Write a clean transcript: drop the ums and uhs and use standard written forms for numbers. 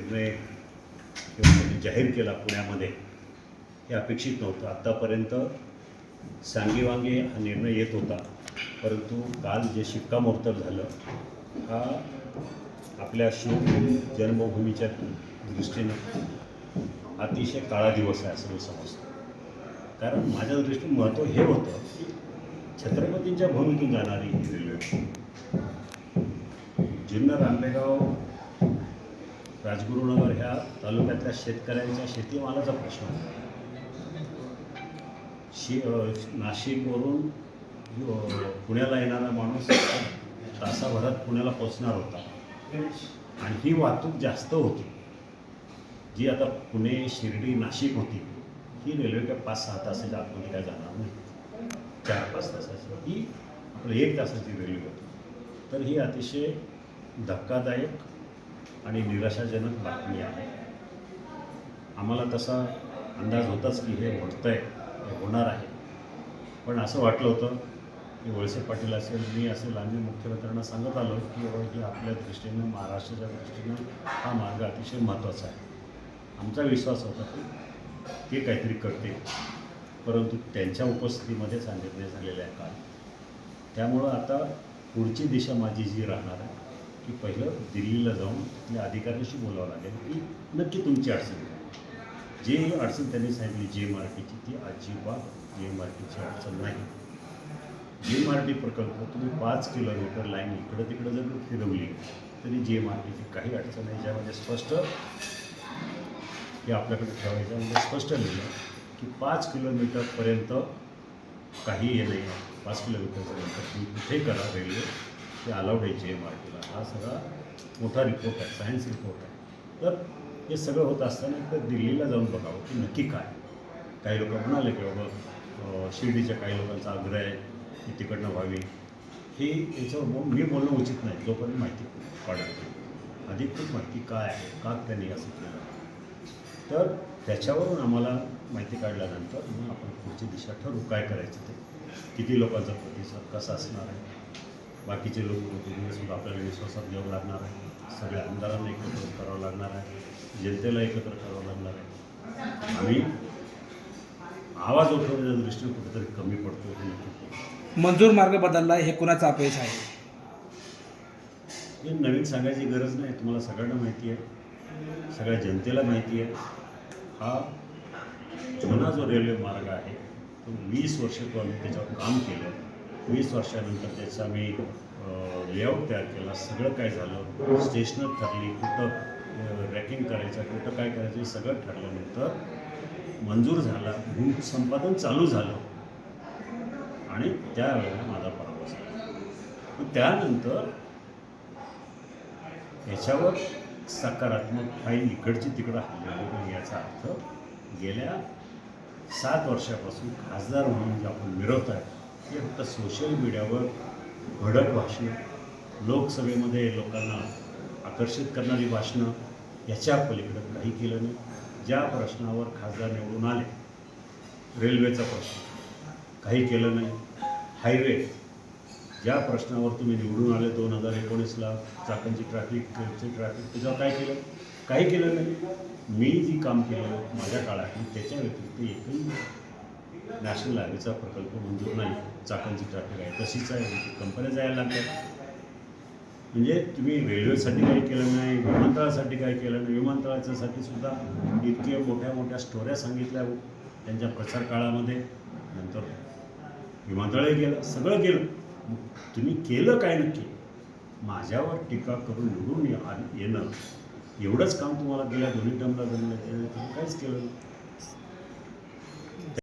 निर्णय किंवा त्यांनी जाहीर केला पुण्यामध्ये हे अपेक्षित नव्हतं. आत्तापर्यंत सांगीवांगे हा निर्णय येत होता, परंतु काल जे शिक्कामोर्तब झालं हा आपल्या शिवभूमी जन्मभूमीच्या दृष्टीनं अतिशय काळा दिवस आहे असं मी समजतो. कारण माझ्या दृष्टीने महत्त्व हे होतं की छत्रपतींच्या भूमीतून जाणारी ही रेल्वे जुन्नर आंबेगाव राजगुरुनगर ह्या तालुक्यातल्या शेतकऱ्यांच्या शेतीमालाचा प्रश्न होता. नाशिकवरून पुण्याला येणारा माणूस तासाभरात पुण्याला पोचणार होता आणि ही वाहतूक जास्त होती. जी आता पुणे शिर्डी नाशिक होती ही रेल्वे काय 5-6 तासाच्या आतमध्ये काय जाणार नाही, 4-5 तासाची ही आपलं 1 तासाची रेल्वे होती. तर ही अतिशय धक्कादायक आणि निराशाजनक बातमी आहे. आम्हाला तसा अंदाज होताच की हे घडतंय, हे होणार आहे, पण असं वाटलं होतं की वळसे पाटील असेल, मी असेल, आम्ही मुख्यमंत्र्यांना सांगत आलो की ही आपल्या दृष्टीनं महाराष्ट्राच्या दृष्टीनं हा मार्ग अतिशय महत्त्वाचा आहे. आमचा विश्वास होता की ते काहीतरी करते, परंतु त्यांच्या उपस्थितीमध्येच हा निर्णय झालेला आहे काल. त्यामुळं आता पुढची दिशा माझी जी राहणार आहे की पहिलं दिल्लीला जाऊन तिथल्या अधिकाऱ्यांशी बोलावं लागेल की नक्की तुमची अडचण काय. जी अडचण त्यांनी सांगितली JMRTची ती अजिबात JMRTची अडचण नाही. JMRT प्रकल्प तुम्ही 5 किलोमीटर लाईन इकडं तिकडं जर फिरवली तरी JMRTची काही अडचण नाही. ज्यामध्ये स्पष्ट हे आपल्याकडे ठेवायचं म्हणजे स्पष्ट लिहिलं की 5 किलोमीटरपर्यंत काही हे नाही आहे. 5 किलोमीटरच्या नंतर तुम्ही कुठे करा रेल्वे ते अलाउड आहे JMRTला. हा सगळा मोठा रिपोर्ट आहे, सायन्स रिपोर्ट आहे. तर हे सगळं होत असताना तर दिल्लीला जाऊन बघावं की नक्की काय. काही लोक म्हणाले की बाबा शिर्डीच्या काही लोकांचा आग्रह आहे की तिकडनं व्हावी. हे याच्यावर मी बोलणं उचित नाही जोपर्यंत माहिती काढत अधिकृत माहिती काय आहे, का त्यांनी असं केलं. तर त्याच्यावरून आम्हाला माहिती काढल्यानंतर मग आपण पुढची दिशा ठरवू काय करायचं ते. किती लोकांचा प्रतिसाद कसा असणार आहे, बाकीचे लोकप्रतिनिधीसुद्धा आपल्याला विश्वासात घ्यावं लागणार आहे. सगळ्या आमदारांना एकत्र करावं लागणार आहे, जनतेला एकत्र करावं लागणार आहे. आम्ही आवाज उठवण्याच्या दृष्टीने कुठेतरी कमी पडतो हे नक्की. मंजूर मार्ग बदलला हे कुणाचं अपयश आहे? हे नवीन सांगायची गरज नाही, तुम्हाला सगळ्यांना माहिती आहे, सगळ्या जनतेला माहिती आहे. हा जुना जो रेल्वे मार्ग आहे तो 20 वर्ष आम्ही त्याच्यावर काम केलं. 20 वर्षानंतर त्याचा आम्ही लेआउट तयार केला, सगळं काय झालं, स्टेशनं ठरली, कुठं रॅकिंग करायचं, कुठं काय करायचं हे सगळं ठरल्यानंतर मंजूर झाला, भूसंपादन चालू झालं आणि त्यावेळेला माझा पराभव झाला. त्यानंतर याच्यावर सकारात्मक फाईल इकडची तिकडं हल्लेली नाही. याचा अर्थ गेल्या 7 वर्षापासून खासदार म्हणून जे आपण मिरवत आहे ते फक्त सोशल मीडियावर भडक भाषणं, लोकसभेमध्ये लोकांना आकर्षित करणारी भाषणं, याच्या पलीकडं काही केलं नाही. ज्या प्रश्नावर खासदार निवडून आले, रेल्वेचा प्रश्न काही केलं नाही. हायवे ज्या प्रश्नावर तुम्ही निवडून आले 2019ला चाकणची ट्रॅफिकची त्याच्यावर काय केलं, काही केलं नाही. मी जी काम केलं माझ्या काळात त्याच्या व्यतिरिक्त एकही नॅशनल हायवेचा प्रकल्प मंजूर नाही. चाकणची ट्रॅफिक आहे तशीच आहे, कंपन्या जायला लागतात. म्हणजे तुम्ही रेल्वेसाठी काही केलं नाही, विमानतळासाठी काही केलं नाही. विमानतळाच्यासाठी सुद्धा इतके मोठ्या मोठ्या स्टोऱ्या सांगितल्या त्यांच्या प्रचार काळामध्ये. नंतर विमानतळही गेलं, सगळं केलं. तुम्ही केलं काय नक्की? माझ्यावर टीका करून निवडून येणं एवढंच काम तुम्हाला गेल्या 2 टर्मला जमलं, तुम्ही काहीच केलं नाही.